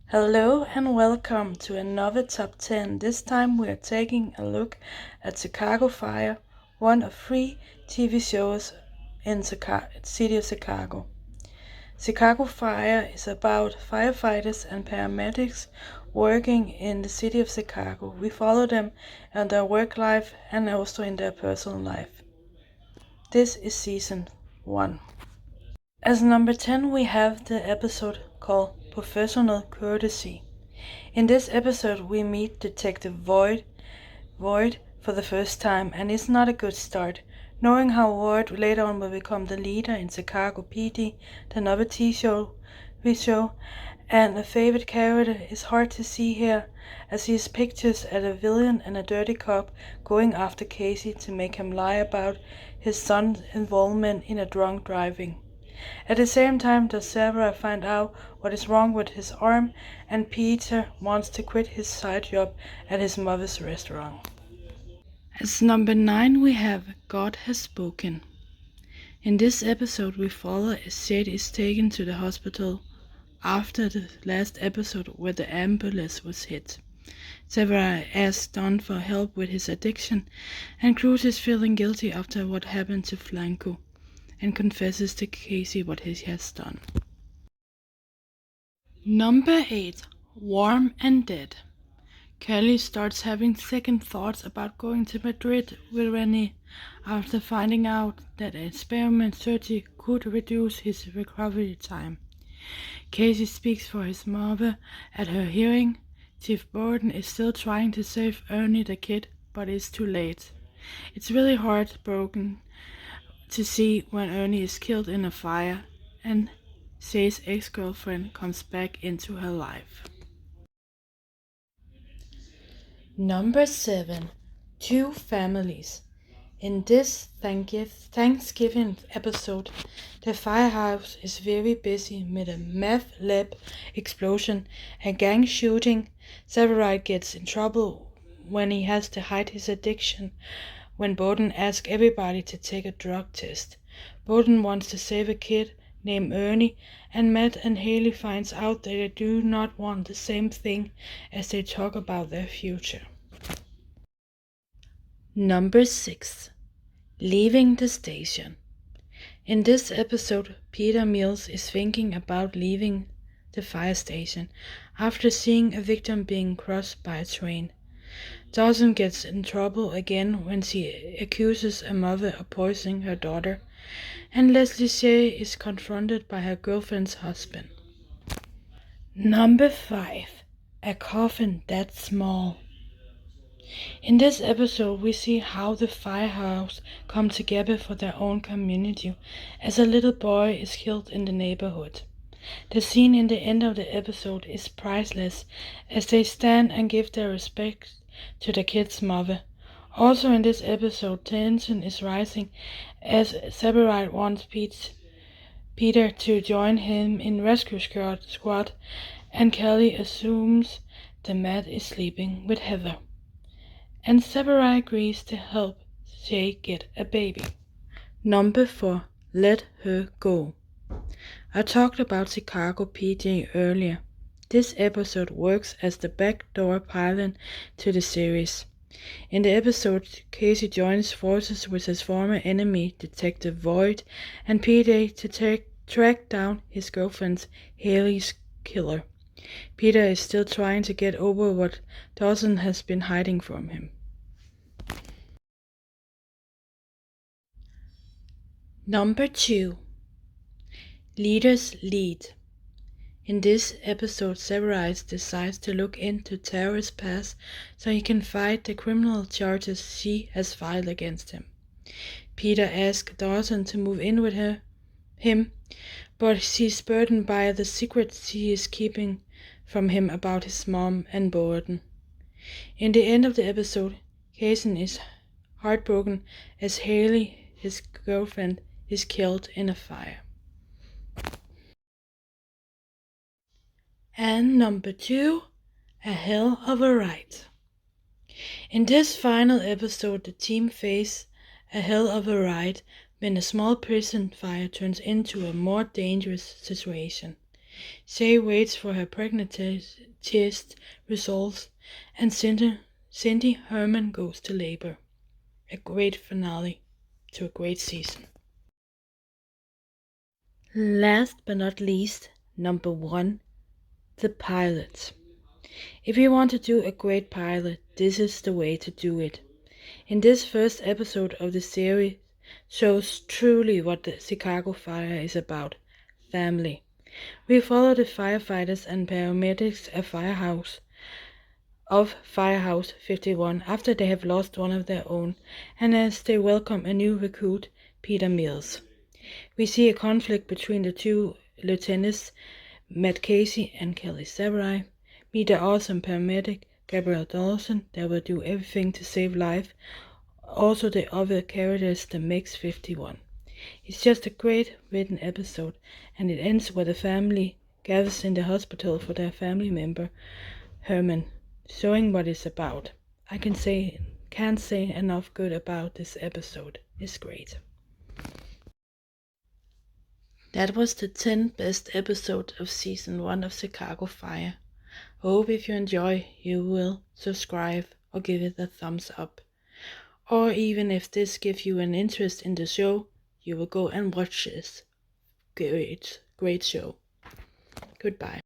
Hello and welcome to another Top 10. This time we are taking a look at Chicago Fire, one of 3 TV shows in the city of Chicago. Chicago Fire is about firefighters and paramedics working in the city of Chicago. We follow them in their work life and also in their personal life. This is season 1. As number 10 we have the episode called Professional Courtesy. In this episode we meet Detective Voight for the first time, and it's not a good start. Knowing how Voight later on will become the leader in Chicago PD, the novelty show and a favorite character, is hard to see here, as he is pictures as a villain and a dirty cop going after Casey to make him lie about his son's involvement in a drunk driving. At the same time, does Sarah find out what is wrong with his arm, and Peter wants to quit his side job at his mother's restaurant. As number 9 we have God Has Spoken. In this episode we follow as Jade is taken to the hospital after the last episode where the ambulance was hit. Sarah asks Don for help with his addiction, and Cruz is feeling guilty after what happened to Flanco, and confesses to Casey what he has done. Number 8. Warm and Dead. Kelly starts having second thoughts about going to Madrid with Rennie after finding out that experiment surgery could reduce his recovery time. Casey speaks for his mother at her hearing. Chief Borden is still trying to save Ernie the kid, but it's too late. It's really heartbroken to see when Ernie is killed in a fire and Shay's ex-girlfriend comes back into her life. Number 7. 2 Families. In this Thanksgiving episode, the firehouse is very busy with a meth lab explosion and gang shooting. Severide gets in trouble when he has to hide his addiction when Borden asks everybody to take a drug test. Borden wants to save a kid named Ernie, and Matt and Haley finds out that they do not want the same thing as they talk about their future. Number 6. Leaving the station. In this episode, Peter Mills is thinking about leaving the fire station after seeing a victim being crushed by a train. Dawson gets in trouble again when she accuses a mother of poisoning her daughter, and Leslie Shea is confronted by her girlfriend's husband. Number 5. A coffin that small. In this episode we see how the firehouse come together for their own community as a little boy is killed in the neighborhood. The scene in the end of the episode is priceless as they stand and give their respect to the kid's mother. Also in this episode, tension is rising as Severide wants Peter to join him in rescue squad, and Kelly assumes that Matt is sleeping with Heather, and Severide agrees to help Shay get a baby. Number 4. Let Her Go. I talked about Chicago PD earlier. This episode works as the backdoor pilot to the series. In the episode, Casey joins forces with his former enemy, Detective Voight, and PD to track down his girlfriend Haley's killer. Peter is still trying to get over what Dawson has been hiding from him. Number 2. Leaders Lead. In this episode, Severide decides to look into Tara's past so he can fight the criminal charges she has filed against him. Peter asks Dawson to move in with him, but she's burdened by the secrets she is keeping from him about his mom and Borden. In the end of the episode, Casey is heartbroken as Haley, his girlfriend, is killed in a fire. And number 2, A Hell of a Ride. In this final episode, the team face a hell of a ride when a small prison fire turns into a more dangerous situation. Shay waits for her pregnancy test results, and Cindy Herman goes to labor. A great finale to a great season. Last but not least, number 1, the pilot. If you want to do a great pilot, this is the way to do it. In this first episode of the series shows truly what the Chicago fire is about: family. We follow the firefighters and paramedics at Firehouse 51 after they have lost one of their own, and as they welcome a new recruit, Peter Mills. We see a conflict between the two lieutenants, Matt Casey and Kelly Severai. Meet the awesome paramedic, Gabriel Dawson, that will do everything to save life. Also the other characters, the Mix 51. It's just a great written episode, and it ends where the family gathers in the hospital for their family member, Herman, showing what it's about. I can't say enough good about this episode. It's great. That was the 10 best episodes of season 1 of Chicago Fire. Hope if you enjoy, you will subscribe or give it a thumbs up. Or even if this gives you an interest in the show, you will go and watch this great show. Goodbye.